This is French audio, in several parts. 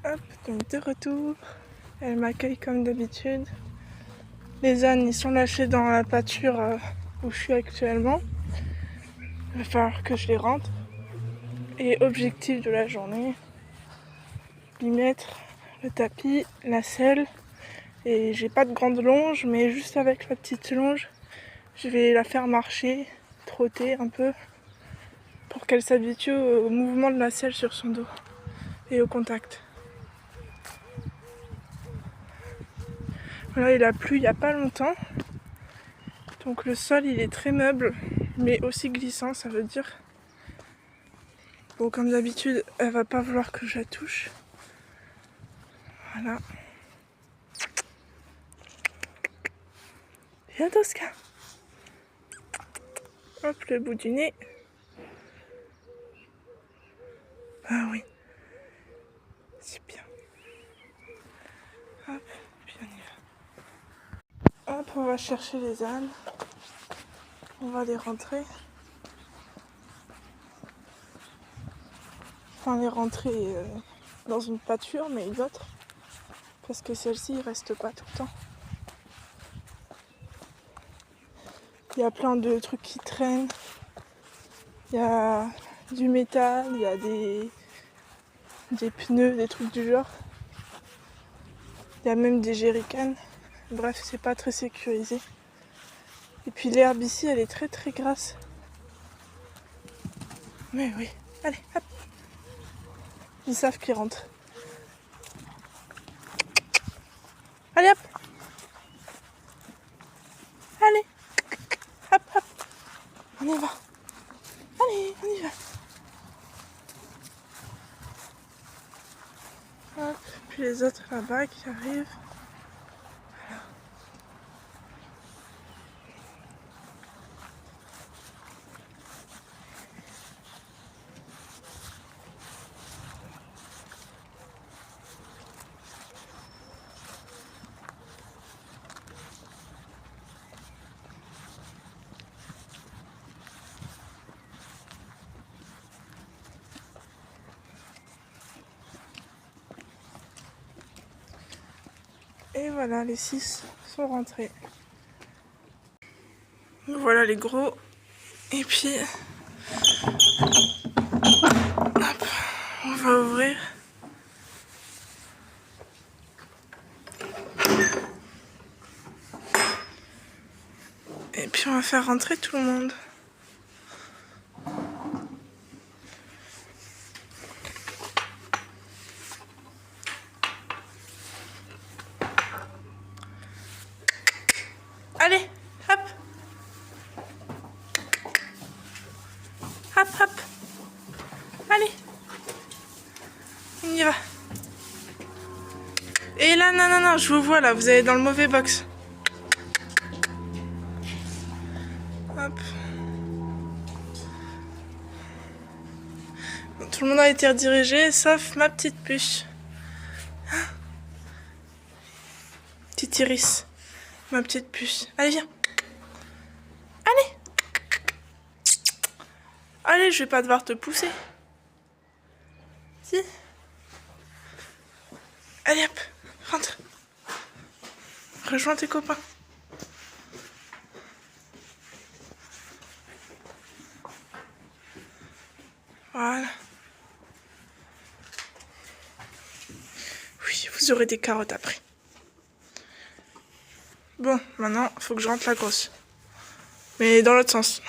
Hop, donc de retour. Elle m'accueille comme d'habitude. Les ânes, ils sont lâchés dans la pâture où je suis actuellement. Il va falloir que je les rentre. Et objectif de la journée, lui mettre le tapis, la selle. Et j'ai pas de grande longe, mais juste avec la petite longe, je vais la faire marcher, trotter un peu, pour qu'elle s'habitue au mouvement de la selle sur son dos et au contact. Là, il a plu il n'y a pas longtemps, donc le sol il est très meuble, mais aussi glissant, ça veut dire. Bon, comme d'habitude, elle va pas vouloir que je la touche. Voilà. Viens Tosca. Hop, le bout du nez. Ah oui. C'est bien. Hop, puis on y va. Hop, on va chercher les ânes. On va les rentrer. Enfin, les rentrer dans une pâture, mais une autre. Parce que celle-ci, ne reste pas tout le temps. Il y a plein de trucs qui traînent. Il y a du métal, il y a des pneus, des trucs du genre. Il y a même des jerrycans. Bref, c'est pas très sécurisé. Et puis l'herbe ici, elle est très très grasse. Mais oui, allez, hop. Ils savent qu'ils rentrent. Allez, hop. Allez. Hop, hop. On y va. Allez, on y va. Hop. Puis les autres là-bas qui arrivent. Et voilà, les 6 sont rentrés. Voilà les gros. Et puis, hop, on va ouvrir. Et puis on va faire rentrer tout le monde. Allez, hop. Hop, hop. Allez. On y va. Et là, non, non, non, je vous vois là, vous allez dans le mauvais box. Hop. Bon, tout le monde a été redirigé, sauf ma petite puce. Petite Iris. Ma petite puce. Allez, viens. Allez. Allez, je vais pas devoir te pousser. Si. Allez, hop. Rentre. Rejoins tes copains. Voilà. Oui, vous aurez des carottes après. Bon, maintenant, il faut que je rentre la grosse. Mais dans l'autre sens.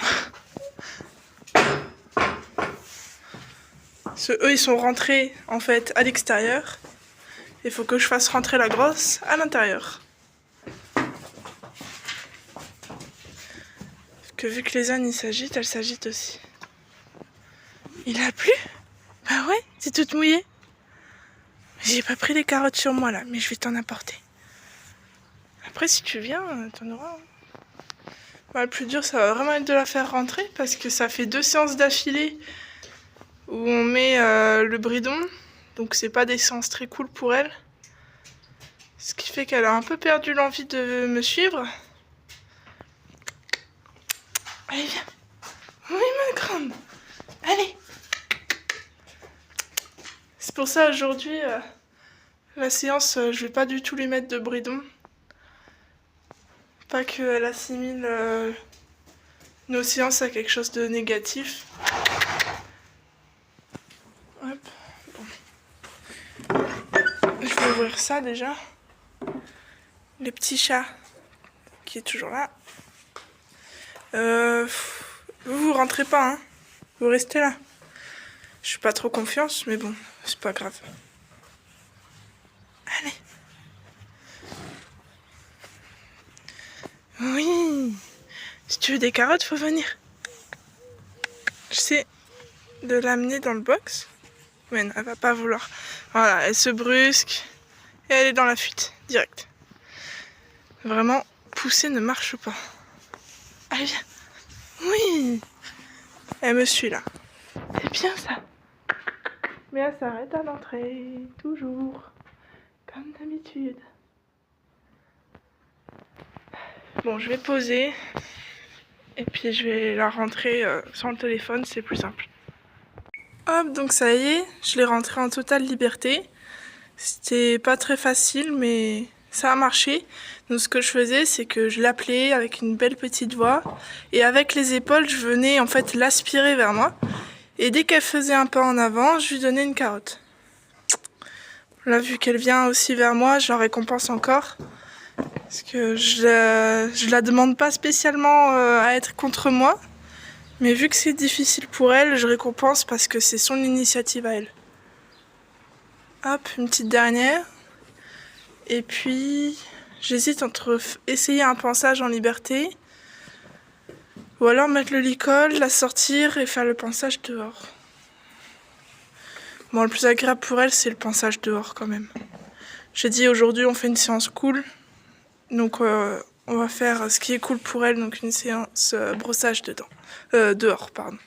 Eux, ils sont rentrés, en fait, à l'extérieur. Il faut que je fasse rentrer la grosse à l'intérieur. Que vu que les ânes, ils s'agitent, elles s'agitent aussi. Il a plu? Bah ouais, c'est toute mouillée. J'ai pas pris les carottes sur moi, là, mais je vais t'en apporter. Après, si tu viens, t'en auras. Bah, le plus dur, ça va vraiment être de la faire rentrer, parce que ça fait 2 séances d'affilée où on met le bridon. Donc c'est pas des séances très cool pour elle. Ce qui fait qu'elle a un peu perdu l'envie de me suivre. Allez, viens. Oui, ma grande. Allez. C'est pour ça aujourd'hui, La séance, je vais pas du tout lui mettre de bridon. Pas qu'elle assimile nos séances à quelque chose de négatif. Hop. Bon. Je vais ouvrir ça déjà. Le petit chat qui est toujours là. Vous rentrez pas, hein. Vous restez là. Je suis pas trop confiance, mais bon, c'est pas grave. Allez. Oui. Si tu veux des carottes, faut venir. J'essaie de l'amener dans le box. Mais non, elle va pas vouloir. Voilà, elle se brusque. Et elle est dans la fuite, direct. Vraiment, pousser ne marche pas. Allez, viens. Oui. Elle me suit là. C'est bien ça. Mais elle s'arrête à l'entrée, toujours. Comme d'habitude. Bon, je vais poser. Et puis je vais la rentrer sans le téléphone, c'est plus simple. Hop, donc ça y est, je l'ai rentrée en totale liberté. C'était pas très facile, mais ça a marché. Donc ce que je faisais, c'est que je l'appelais avec une belle petite voix. Et avec les épaules, je venais en fait l'aspirer vers moi. Et dès qu'elle faisait un pas en avant, je lui donnais une carotte. Là, vu qu'elle vient aussi vers moi, je la récompense encore. Parce que je la demande pas spécialement à être contre moi. Mais vu que c'est difficile pour elle, je récompense parce que c'est son initiative à elle. Hop, une petite dernière. Et puis, j'hésite entre essayer un pansage en liberté ou alors mettre le licol, la sortir et faire le pansage dehors. Bon, le plus agréable pour elle, c'est le pansage dehors quand même. J'ai dit aujourd'hui, on fait une séance cool. Donc, on va faire ce qui est cool pour elle, donc une séance brossage dehors, pardon.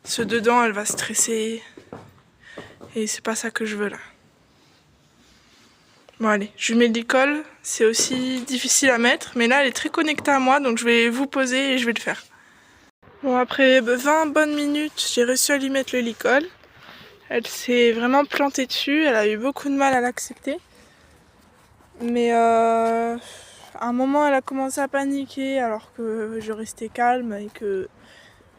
Ce dedans, elle va stresser. Et c'est pas ça que je veux là. Bon allez, je lui mets le licol. C'est aussi difficile à mettre, mais là elle est très connectée à moi, donc je vais vous poser et je vais le faire. Bon, après 20 bonnes minutes, j'ai réussi à lui mettre le licol. Elle s'est vraiment plantée dessus, elle a eu beaucoup de mal à l'accepter. Mais à un moment elle a commencé à paniquer alors que je restais calme et que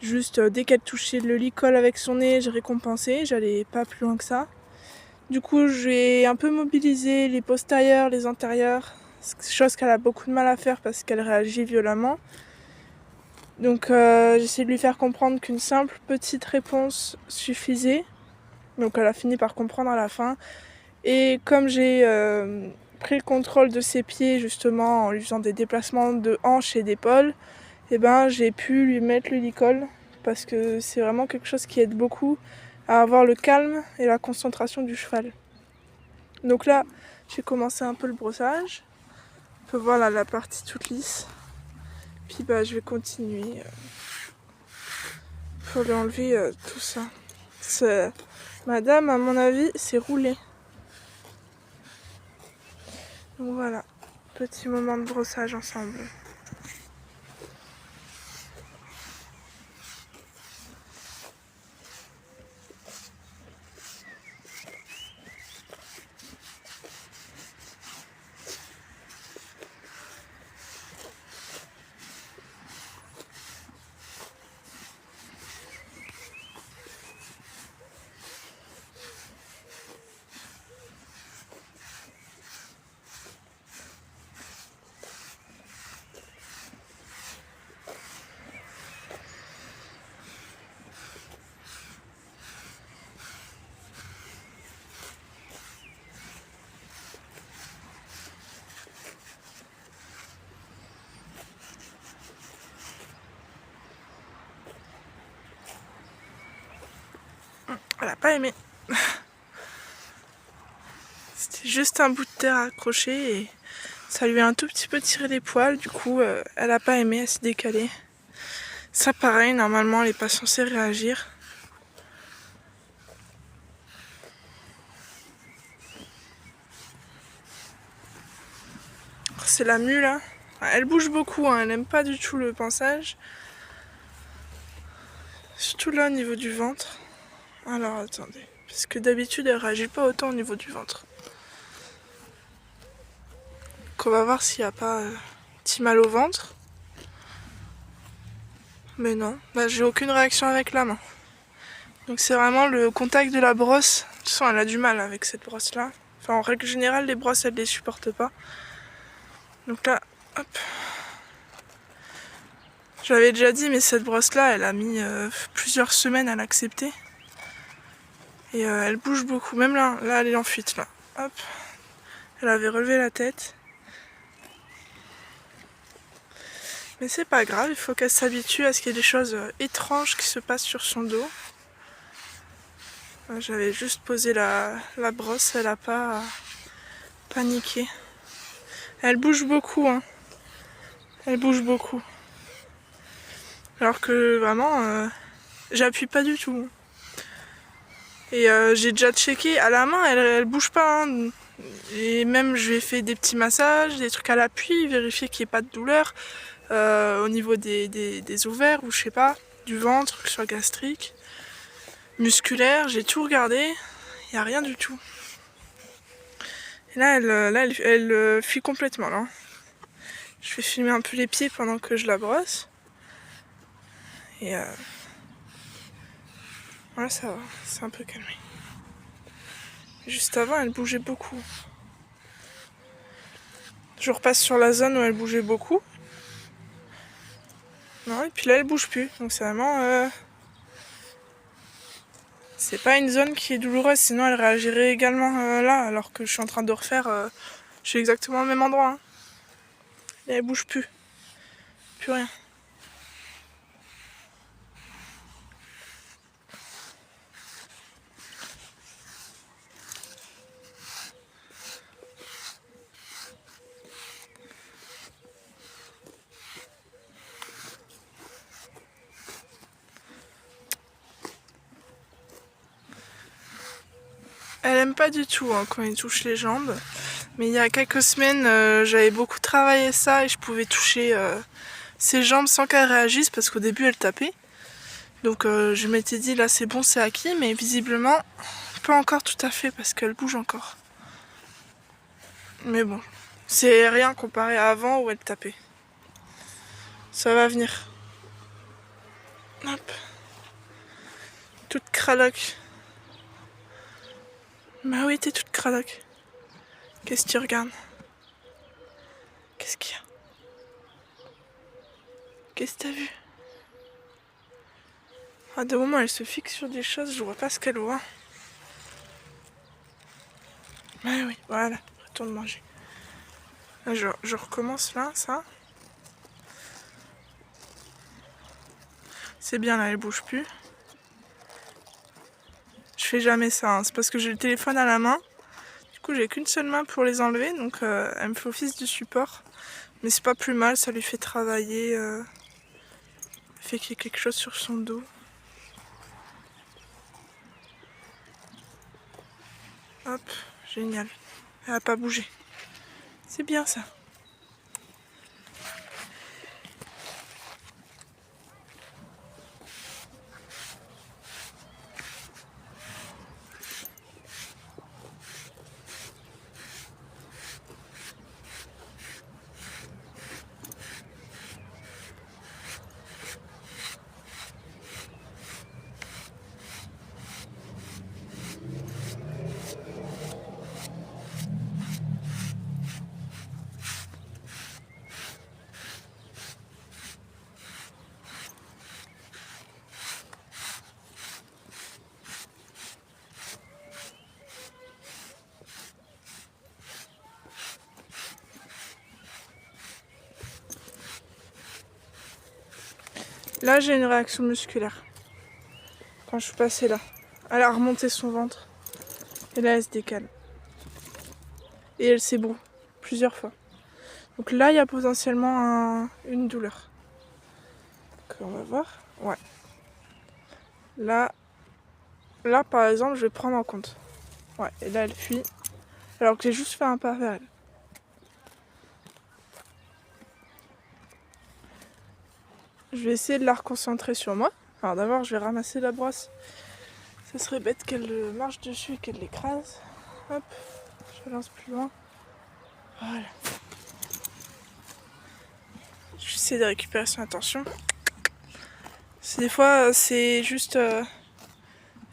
juste dès qu'elle touchait le licol avec son nez, je récompensais, j'allais pas plus loin que ça. Du coup, j'ai un peu mobilisé les postérieurs, les antérieurs, chose qu'elle a beaucoup de mal à faire parce qu'elle réagit violemment. Donc j'essaie de lui faire comprendre qu'une simple petite réponse suffisait. Donc elle a fini par comprendre à la fin. Et comme j'ai pris le contrôle de ses pieds justement en lui faisant des déplacements de hanches et d'épaules, et ben j'ai pu lui mettre le licol parce que c'est vraiment quelque chose qui aide beaucoup à avoir le calme et la concentration du cheval. Donc là, j'ai commencé un peu le brossage. On peut voir là la partie toute lisse. Puis bah je vais continuer pour lui enlever tout ça. Madame, à mon avis, c'est roulé. Donc voilà, petit moment de brossage ensemble. Elle a pas aimé. C'était juste un bout de terre accroché et ça lui a un tout petit peu tiré les poils. Du coup, elle a pas aimé, elle s'est décalée. Ça pareil, normalement elle est pas censée réagir. C'est la mule là. Elle bouge beaucoup, hein. Elle aime pas du tout le pansage. Surtout là au niveau du ventre. Alors attendez, parce que d'habitude elle réagit pas autant au niveau du ventre. Donc on va voir s'il n'y a pas petit mal au ventre. Mais non, bah, j'ai aucune réaction avec la main. Donc c'est vraiment le contact de la brosse. De toute façon elle a du mal avec cette brosse là. Enfin en règle générale les brosses elle les supporte pas. Donc là, hop. J'avais déjà dit mais cette brosse là elle a mis plusieurs semaines à l'accepter. Et elle bouge beaucoup. Même là elle est en fuite là. Hop. Elle avait relevé la tête. Mais c'est pas grave, il faut qu'elle s'habitue à ce qu'il y ait des choses étranges qui se passent sur son dos. J'avais juste posé la brosse, elle a pas paniqué. Elle bouge beaucoup, hein. Elle bouge beaucoup. Alors que vraiment, j'appuie pas du tout. Et j'ai déjà checké à la main, elle bouge pas. Hein. Et même je lui ai fait des petits massages, des trucs à l'appui, vérifier qu'il n'y ait pas de douleur. Au niveau des ovaires ou je sais pas, du ventre, que ce soit gastrique, musculaire, j'ai tout regardé, il n'y a rien du tout. Et là, elle fuit complètement là. Je vais filmer un peu les pieds pendant que je la brosse. Et voilà, ça va, c'est un peu calmé. Juste avant, elle bougeait beaucoup. Je repasse sur la zone où elle bougeait beaucoup. Non, et puis là, elle bouge plus. Donc c'est vraiment... c'est pas une zone qui est douloureuse, sinon elle réagirait également là, alors que je suis en train de refaire... je suis exactement au même endroit. Hein. Et elle bouge plus. Plus rien. Elle aime pas du tout hein, quand il touche les jambes. Mais il y a quelques semaines, j'avais beaucoup travaillé ça et je pouvais toucher ses jambes sans qu'elle réagisse parce qu'au début elle tapait. Donc je m'étais dit là c'est bon, c'est acquis, mais visiblement pas encore tout à fait parce qu'elle bouge encore. Mais bon, c'est rien comparé à avant où elle tapait. Ça va venir. Hop. Toute cradoc. Bah oui, t'es toute cradoc. Qu'est-ce que tu regardes? Qu'est-ce qu'il y a? Qu'est-ce que t'as vu? À des moments, elle se fixe sur des choses, je vois pas ce qu'elle voit. Ah oui, voilà, retourne manger. Là, je recommence là, ça. C'est bien là, elle bouge plus. Je fais jamais ça, hein. C'est parce que j'ai le téléphone à la main. Du coup, j'ai qu'une seule main pour les enlever, donc elle me fait office de support. Mais c'est pas plus mal, ça lui fait travailler. Fait qu'il y ait quelque chose sur son dos. Hop, génial. Elle a pas bougé. C'est bien ça. Là, j'ai une réaction musculaire. Quand je suis passée là. Elle a remonté son ventre. Et là, elle se décale. Et elle s'ébroue plusieurs fois. Donc là, il y a potentiellement une douleur. Donc, on va voir. Ouais. Là, par exemple, je vais prendre en compte. Ouais, et là, elle fuit. Alors que j'ai juste fait un pas vers elle. Je vais essayer de la reconcentrer sur moi. Alors d'abord, je vais ramasser la brosse. Ça serait bête qu'elle marche dessus et qu'elle l'écrase. Hop, je lance plus loin. Voilà. J'essaie de récupérer son attention. Des fois, c'est juste...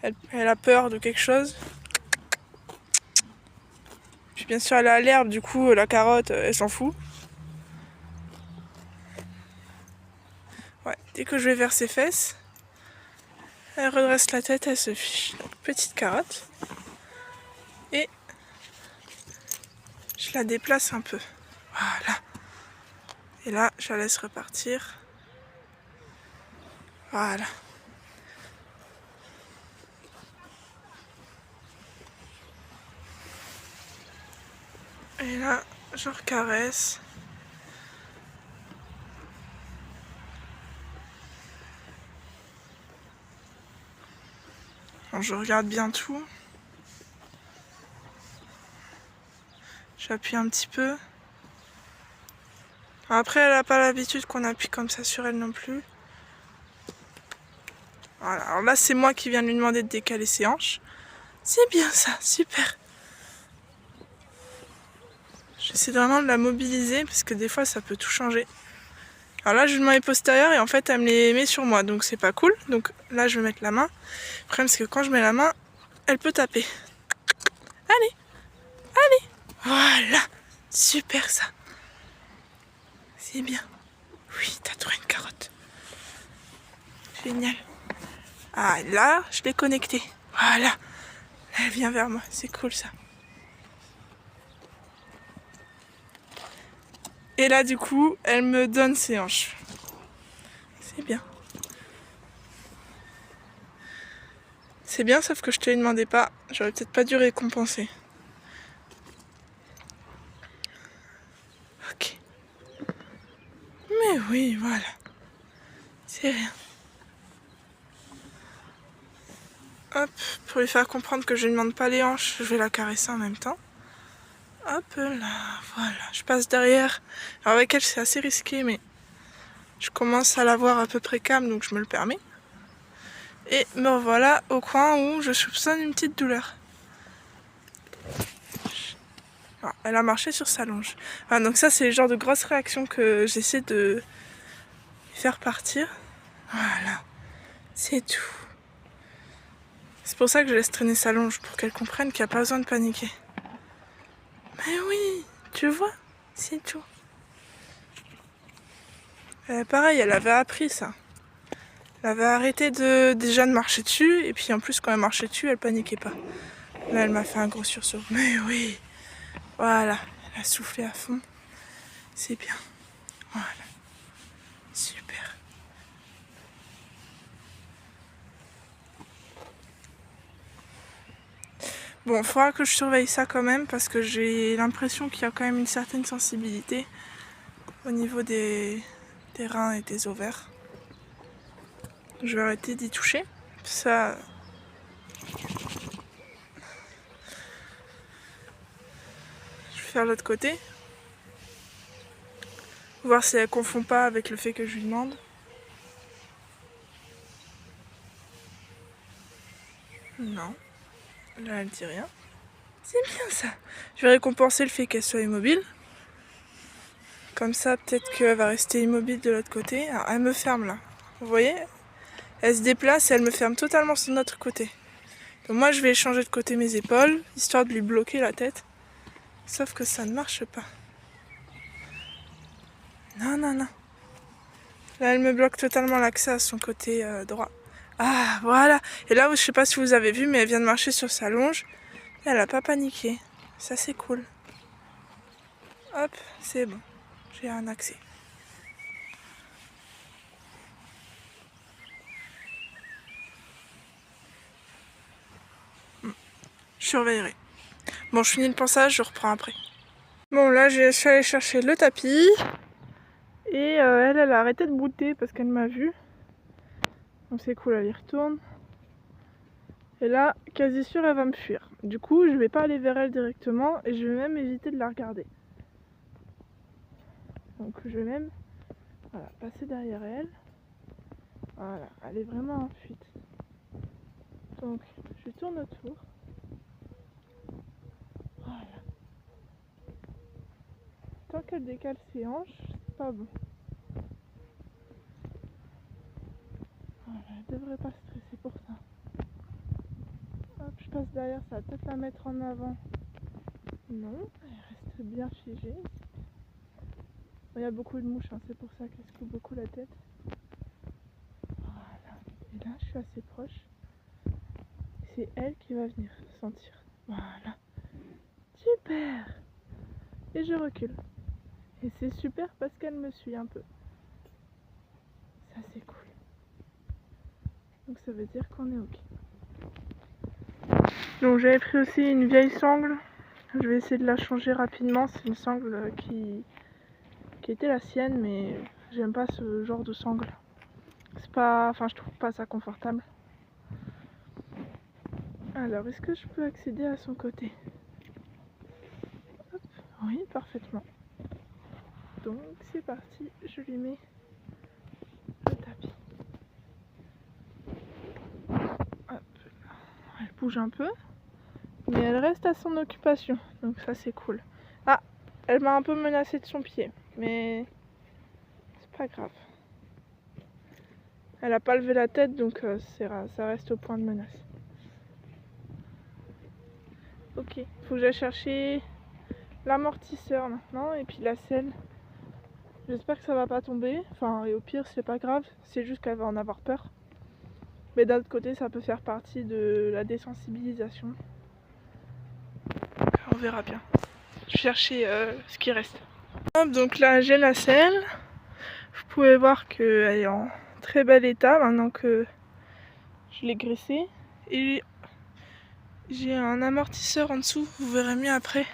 elle a peur de quelque chose. Puis bien sûr, elle est à l'herbe, du coup, la carotte, elle s'en fout. Ouais, dès que je vais vers ses fesses, elle redresse la tête, elle se fiche. Donc, petite carotte. Et je la déplace un peu. Voilà. Et là, je la laisse repartir. Voilà. Et là, je recaresse. Bon, je regarde bien tout. J'appuie un petit peu. Après, elle n'a pas l'habitude qu'on appuie comme ça sur elle non plus. Voilà, alors là, c'est moi qui viens de lui demander de décaler ses hanches. C'est bien ça, super. J'essaie vraiment de la mobiliser parce que des fois, ça peut tout changer. Alors là, je lui demande les postérieurs et en fait, elle me les met sur moi, donc c'est pas cool. Donc là, je vais mettre la main. Le problème, c'est que quand je mets la main, elle peut taper. Allez, allez, voilà, super ça. C'est bien. Oui, t'as trouvé une carotte. Génial. Ah, là, je l'ai connectée. Voilà. Elle vient vers moi. C'est cool, ça. Et là, du coup, elle me donne ses hanches. C'est bien. C'est bien, sauf que je te les demandais pas. J'aurais peut-être pas dû récompenser. Ok. Mais oui, voilà. C'est rien. Hop, pour lui faire comprendre que je ne demande pas les hanches, je vais la caresser en même temps. Hop là, voilà. Je passe derrière. Alors avec elle, c'est assez risqué, mais je commence à la voir à peu près calme, donc je me le permets. Et me revoilà au coin où je soupçonne une petite douleur. Alors, elle a marché sur sa longe. Voilà, donc ça, c'est le genre de grosse réaction que j'essaie de faire partir. Voilà, c'est tout. C'est pour ça que je laisse traîner sa longe, pour qu'elle comprenne qu'il n'y a pas besoin de paniquer. Mais oui, tu vois, c'est tout. Pareil, elle avait appris ça. Elle avait arrêté déjà de marcher dessus, et puis en plus, quand elle marchait dessus, elle paniquait pas. Là, elle m'a fait un gros sursaut. Mais oui, voilà, elle a soufflé à fond. C'est bien. Voilà, super. Bon, il faudra que je surveille ça quand même parce que j'ai l'impression qu'il y a quand même une certaine sensibilité au niveau des reins et des ovaires. Je vais arrêter d'y toucher. Ça. Je vais faire l'autre côté. Voir si elle confond pas avec le fait que je lui demande. Non. Là, elle dit rien. C'est bien ça. Je vais récompenser le fait qu'elle soit immobile. Comme ça, peut-être qu'elle va rester immobile de l'autre côté. Alors, elle me ferme là. Vous voyez? Elle se déplace et elle me ferme totalement sur notre côté. Donc moi, je vais changer de côté mes épaules, histoire de lui bloquer la tête. Sauf que ça ne marche pas. Non, non, non. Là, elle me bloque totalement l'accès à son côté droit. Ah, voilà. Et là, je sais pas si vous avez vu, mais elle vient de marcher sur sa longe. Elle a pas paniqué. Ça, c'est cool. Hop, c'est bon. J'ai un accès. Je surveillerai. Bon, je finis le pansage, je reprends après. Bon, là, je suis allée chercher le tapis. Et elle a arrêté de brouter parce qu'elle m'a vu. Donc c'est cool, elle y retourne. Et là, quasi sûre, elle va me fuir. Du coup, je vais pas aller vers elle directement et je vais même éviter de la regarder. Donc je vais même passer derrière elle. Voilà, elle est vraiment en fuite. Donc je tourne autour. Voilà. Tant qu'elle décale ses hanches, c'est pas bon. derrière, ça va peut-être la mettre en avant. Non, elle reste bien figée. Bon, il y a beaucoup de mouches, hein, c'est pour ça qu'elle secoue beaucoup la tête. Voilà. Et là, je suis assez proche. C'est elle qui va venir sentir. Voilà. Super. Et je recule. Et c'est super parce qu'elle me suit un peu. Ça, c'est cool. Donc ça veut dire qu'on est ok. Donc j'avais pris aussi une vieille sangle. Je vais essayer de la changer rapidement. C'est une sangle qui était la sienne, mais j'aime pas ce genre de sangle. C'est pas, enfin je trouve pas ça confortable. Alors est-ce que je peux accéder à son côté? Hop. Oui, parfaitement. Donc c'est parti, je lui mets le tapis. Hop. Elle bouge un peu, mais elle reste à son occupation, donc ça c'est cool. Ah, elle m'a un peu menacé de son pied, mais c'est pas grave. Elle a pas levé la tête, donc ça reste au point de menace. Ok, faut que j'aille chercher l'amortisseur maintenant et puis la selle. J'espère que ça va pas tomber. Enfin, et au pire, c'est pas grave, c'est juste qu'elle va en avoir peur. Mais d'un autre côté, ça peut faire partie de la désensibilisation. On verra bien. Je vais chercher ce qui reste. Hop, donc là, j'ai la selle. Vous pouvez voir qu'elle est en très bel état maintenant que je l'ai graissée. Et j'ai un amortisseur en dessous, vous verrez mieux après.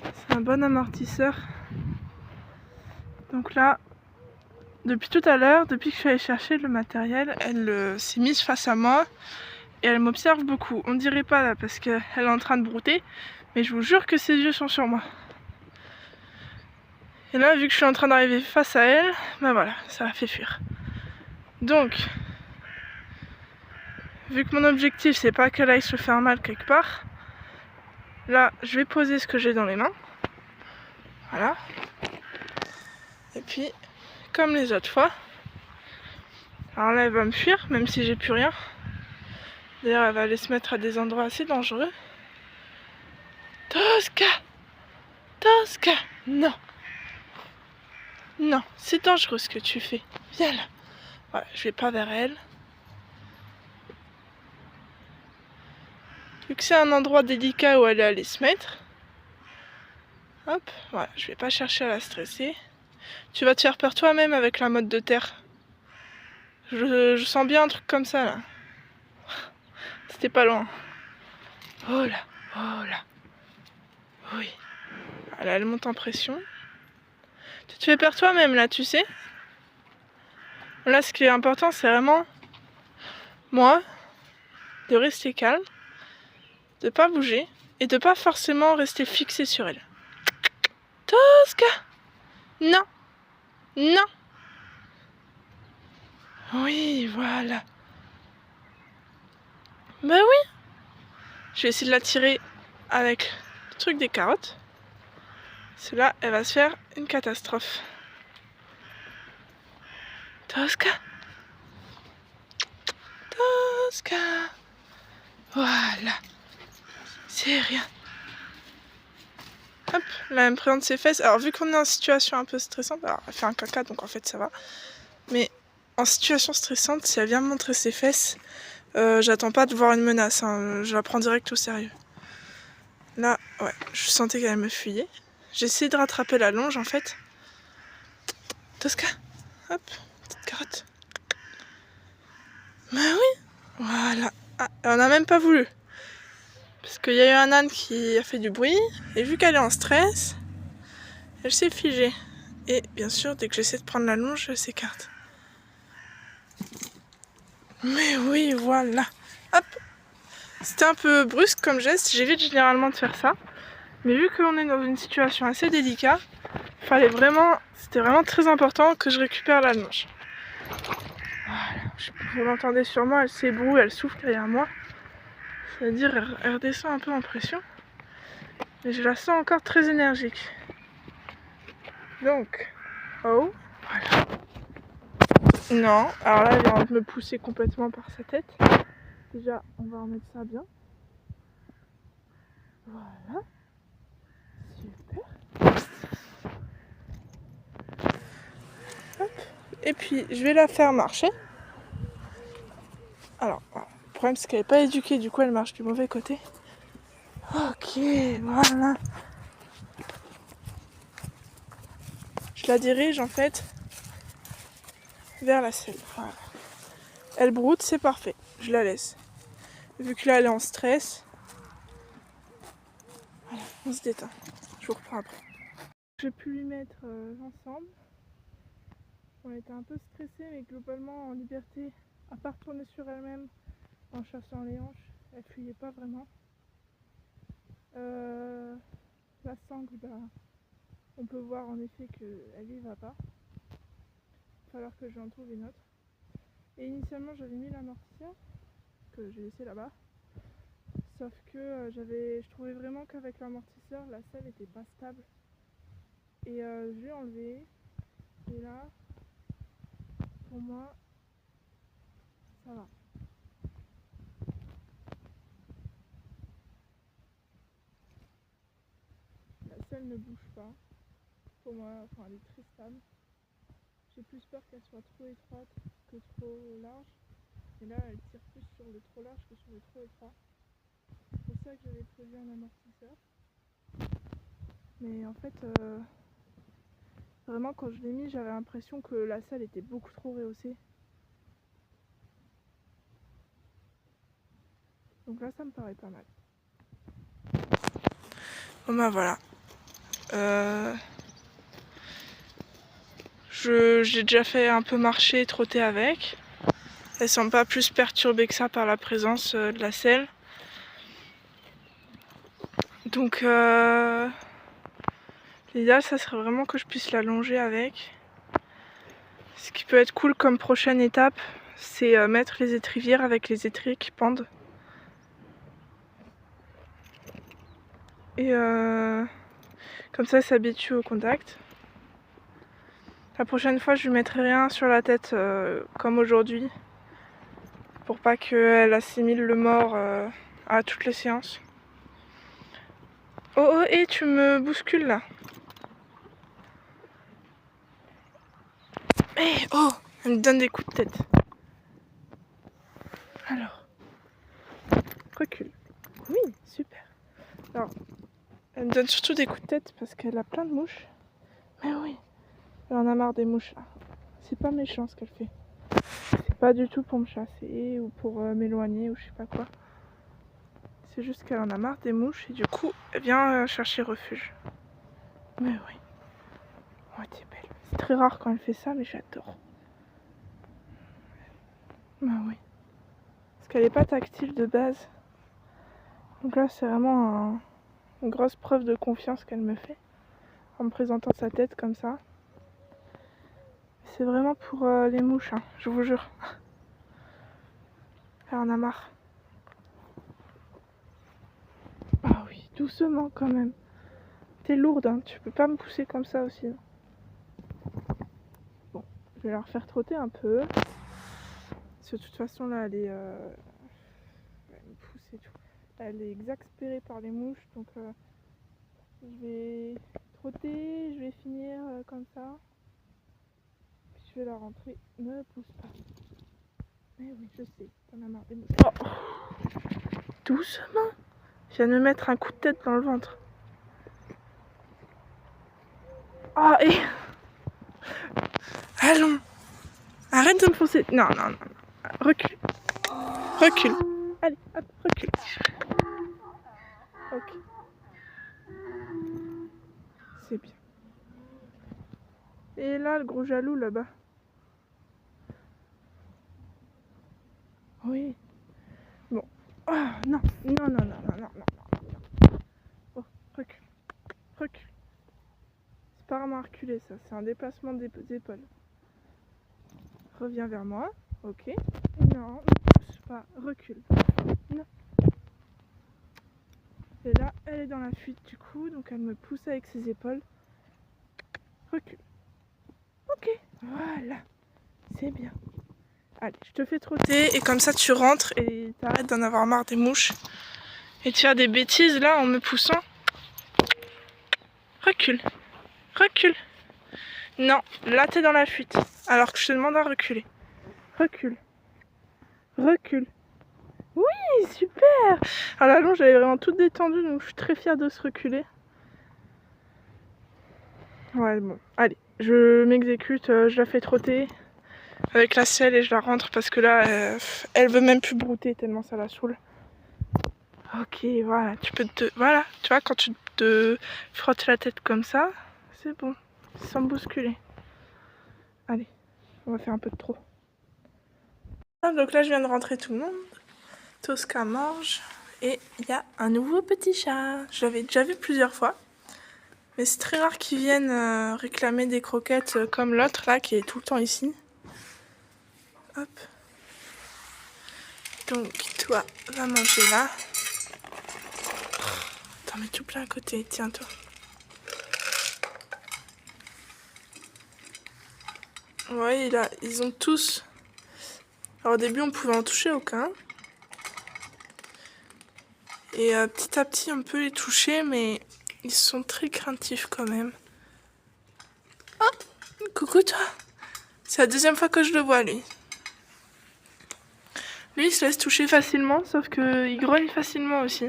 C'est un bon amortisseur. Donc là, depuis tout à l'heure, depuis que je suis allée chercher le matériel, elle s'est mise face à moi et elle m'observe beaucoup. On dirait pas là parce qu'elle est en train de brouter, mais je vous jure que ses yeux sont sur moi. Et là, vu que je suis en train d'arriver face à elle, ben voilà, ça la fait fuir. Donc, vu que mon objectif c'est pas qu'elle aille se faire mal quelque part, là je vais poser ce que j'ai dans les mains. Voilà. Et puis, comme les autres fois, alors là elle va me fuir, même si j'ai plus rien. D'ailleurs elle va aller se mettre à des endroits assez dangereux. Tosca! Tosca! Non! Non, c'est dangereux ce que tu fais. Viens là. Voilà, je vais pas vers elle. Vu que c'est un endroit délicat où elle est allée se mettre. Hop, voilà, je vais pas chercher à la stresser. Tu vas te faire peur toi-même avec la mode de terre. Je sens bien un truc comme ça là. C'était pas loin. Oh là, oh là. Oui. Voilà, elle monte en pression. Tu te fais peur toi-même là, tu sais. Là, ce qui est important, c'est vraiment moi de rester calme, de pas bouger et de pas forcément rester fixé sur elle. Tosca! Non! Non! Oui, voilà. Bah oui! Je vais essayer de la tirer avec le truc des carottes. Celle-là, elle va se faire une catastrophe. Tosca! Tosca! Voilà. C'est rien. Hop, là elle me présente ses fesses. Alors vu qu'on est en situation un peu stressante, alors elle fait un caca donc en fait ça va. Mais en situation stressante, si elle vient me montrer ses fesses, j'attends pas de voir une menace, hein, je la prends direct au sérieux. Là, ouais, je sentais qu'elle me fuyait. J'ai essayé de rattraper la longe en fait. Tosca, hop, petite carotte. Bah oui, voilà. Ah, elle en a même pas voulu. Parce qu'il y a eu un âne qui a fait du bruit, et vu qu'elle est en stress, elle s'est figée. Et bien sûr, dès que j'essaie de prendre la longe, elle s'écarte. Mais oui, voilà. Hop. C'était un peu brusque comme geste, j'évite généralement de faire ça. Mais vu qu'on est dans une situation assez délicate, c'était vraiment très important que je récupère la longe. Voilà. Vous l'entendez sûrement, elle s'ébroue, elle souffle derrière moi. C'est-à-dire, elle redescend un peu en pression. Mais je la sens encore très énergique. Donc, oh, voilà. Non, alors là, elle vient de me pousser complètement par sa tête. Déjà, on va remettre ça bien. Voilà. Super. Hop. Et puis je vais la faire marcher. Alors, le problème c'est qu'elle n'est pas éduquée, du coup elle marche du mauvais côté. Ok, voilà. Je la dirige en fait vers la selle. Voilà. Elle broute, c'est parfait. Je la laisse. Vu que là elle est en stress, voilà, on se détend. Je vous reprends après. J'ai pu lui mettre l'ensemble. On était un peu stressés, mais globalement en liberté, à part tourner sur elle-même en chassant les hanches, elle fuyait pas vraiment. La sangle, on peut voir en effet qu'elle y va pas. Il va falloir que j'en trouve une autre. Et initialement j'avais mis l'amortisseur que j'ai laissé là-bas. Sauf que je trouvais vraiment qu'avec l'amortisseur la selle était pas stable. Et je l'ai enlevé. Et là, pour moi, ça va. La selle ne bouge pas. Pour moi, enfin elle est très stable. J'ai plus peur qu'elle soit trop étroite que trop large. Et là, elle tire plus sur le trop large que sur le trop étroit. C'est pour ça que j'avais prévu un amortisseur. Mais en fait, vraiment quand je l'ai mis, j'avais l'impression que la selle était beaucoup trop rehaussée. Donc là, ça me paraît pas mal. Bon bah voilà. J'ai déjà fait un peu marcher et trotter avec. Elle semble pas plus perturbée que ça par la présence de la selle. Donc l'idéal, ça serait vraiment que je puisse la longer avec. Ce qui peut être cool comme prochaine étape, c'est mettre les étrivières avec les étriers qui pendent. Et comme ça, elle s'habitue au contact. La prochaine fois, je lui mettrai rien sur la tête comme aujourd'hui, pour pas qu'elle assimile le mort à toutes les séances. Oh oh, et tu me bouscules là. Eh oh, elle me donne des coups de tête. Alors, recule. Oui, super. Alors, elle me donne surtout des coups de tête parce qu'elle a plein de mouches. Mais oui, elle en a marre des mouches là. C'est pas méchant ce qu'elle fait. C'est pas du tout pour me chasser ou pour m'éloigner ou je sais pas quoi. C'est juste qu'elle en a marre des mouches et du coup, elle vient chercher refuge. Mais oui. Oh, t'es belle. C'est très rare quand elle fait ça, mais j'adore. Bah oui. Parce qu'elle est pas tactile de base. Donc là, c'est vraiment une grosse preuve de confiance qu'elle me fait. En me présentant sa tête comme ça. C'est vraiment pour les mouches, hein, je vous jure. Elle en a marre. Ah oui, doucement quand même. T'es lourde, hein, tu peux pas me pousser comme ça aussi. Bon, je vais la refaire trotter un peu. Parce que de toute façon, là, elle me pousse et tout. Elle est exaspérée par les mouches, donc je vais trotter, je vais finir comme ça. Puis je vais la rentrer. Ne pousse pas. Mais oui, je sais, t'en as marre des mouches. Oh, doucement. Je viens de me mettre un coup de tête dans le ventre. Ah, et... Allons. Arrête de me foncer. Non, non, non. Recule. Recule. Allez, hop, recule. Ok. C'est bien. Et là, le gros jaloux, là-bas. Oui. Bon. Ah, non. Non, non, non, non, non, non. Oh, recule. Recule. C'est pas vraiment reculer, ça. C'est un déplacement des épaules. Reviens vers moi. Ok. Non, ne pousse pas. Recule. Non. Et là, elle est dans la fuite du coup, donc elle me pousse avec ses épaules. Recule. Ok. Voilà. C'est bien. Allez, je te fais trotter et comme ça tu rentres et t'arrêtes d'en avoir marre des mouches. et de faire des bêtises là en me poussant. Recule, recule. Non, là t'es dans la fuite, alors que je te demande à reculer. Recule, recule. Oui, super. Alors la longe elle est vraiment toute détendue, donc je suis très fière de se reculer. Ouais, bon, allez, je m'exécute, je la fais trotter avec la selle et je la rentre parce que là, elle veut même plus brouter tellement ça la saoule. Ok, voilà, tu peux te... Voilà, tu vois, quand tu te frottes la tête comme ça, c'est bon, sans bousculer. Allez, on va faire un peu de trop. Ah, donc là, je viens de rentrer tout le monde. Tosca mange et il y a un nouveau petit chat. Je l'avais déjà vu plusieurs fois. Mais c'est très rare qu'ils viennent réclamer des croquettes comme l'autre là qui est tout le temps ici. Hop. Donc toi, va manger là. T'en mets tout plein à côté, tiens toi. Ouais, là, ils ont tous... Alors au début on pouvait en toucher aucun. Et petit à petit on peut les toucher mais ils sont très craintifs quand même. Oh, coucou toi. C'est la deuxième fois que je le vois lui. Lui il se laisse toucher facilement sauf qu'il grogne facilement aussi.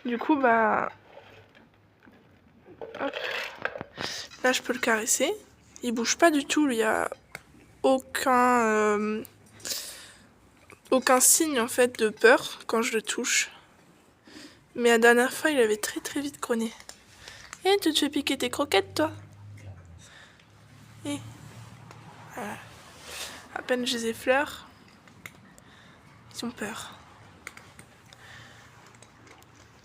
Du coup bah... Hop. Là je peux le caresser. Il bouge pas du tout, il y a aucun signe en fait de peur quand je le touche. Mais la dernière fois il avait très vite grogné. Et tu te fais piquer tes croquettes toi. Et voilà. À peine je les effleure, ils ont peur.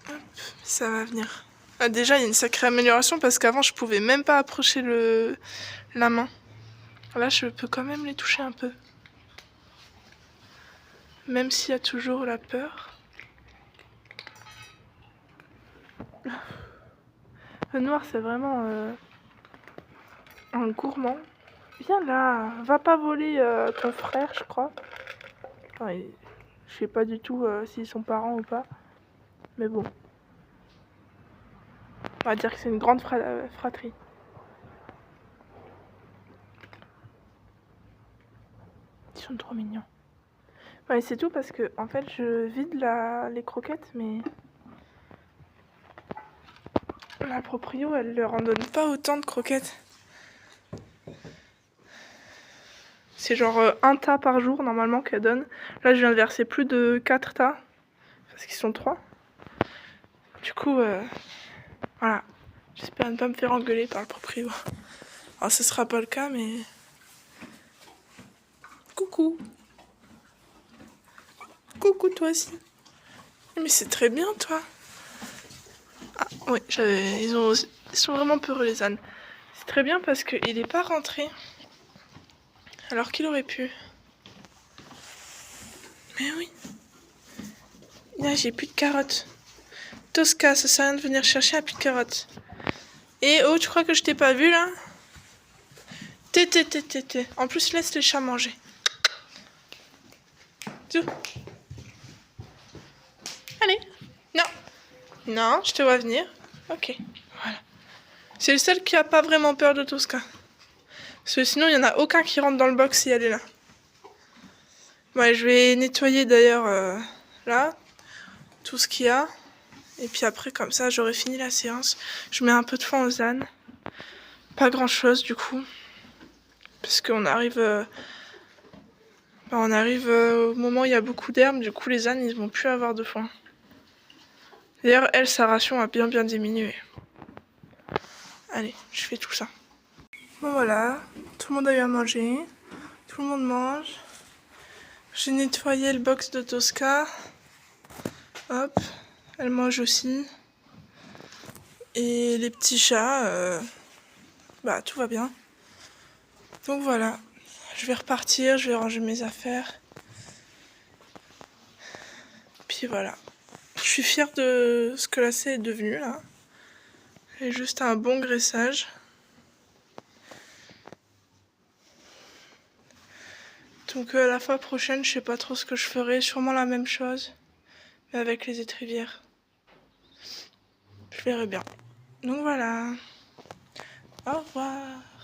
Hop, ça va venir. Ah, déjà il y a une sacrée amélioration parce qu'avant je pouvais même pas approcher la main. Là je peux quand même les toucher un peu. Même s'il y a toujours la peur. Le noir c'est vraiment un gourmand. Viens là, va pas voler ton frère je crois. Enfin, je sais pas du tout s'ils sont parents ou pas. Mais bon. On va dire que c'est une grande fratrie. Ils sont trop mignons. Ouais, c'est tout parce que en fait je vide les croquettes mais la proprio elle leur en donne pas autant de croquettes. C'est genre un tas par jour normalement qu'elle donne. Là je viens de verser plus de 4 tas parce qu'ils sont 3. Du coup voilà. J'espère ne pas me faire engueuler par le proprio. Alors ce sera pas le cas mais... Coucou. Coucou toi aussi. Mais c'est très bien toi. Ah oui, ils sont vraiment peureux les ânes. C'est très bien parce qu'il est pas rentré. Alors qu'il aurait pu. Mais oui. Là j'ai plus de carottes. Tosca, ça sert à rien de venir chercher à plus de carottes. Et oh, tu crois que je t'ai pas vu là? Té. En plus laisse les chats manger. Tout. Allez. Non. Non, je te vois venir. Ok. Voilà. C'est le seul qui a pas vraiment peur de Tosca. Parce que sinon, il n'y en a aucun qui rentre dans le box si elle est là. Ouais, je vais nettoyer d'ailleurs là, tout ce qu'il y a. Et puis après, comme ça, j'aurai fini la séance. Je mets un peu de foin aux ânes. Pas grand chose du coup. Parce qu'on arrive... on arrive au moment où il y a beaucoup d'herbes. Du coup, les ânes, ils vont plus avoir de foin. D'ailleurs, elle, sa ration a bien diminué. Allez, je fais tout ça. Bon voilà, tout le monde a eu à manger. Tout le monde mange. J'ai nettoyé le box de Tosca. Hop, elle mange aussi. Et les petits chats, bah tout va bien. Donc voilà, je vais repartir, je vais ranger mes affaires. Puis voilà. Je suis fière de ce que la selle est devenue là. Elle est juste un bon graissage. Donc la fois prochaine, je sais pas trop ce que je ferai, sûrement la même chose. mais avec les étrivières. Je verrai bien. Donc voilà. Au revoir.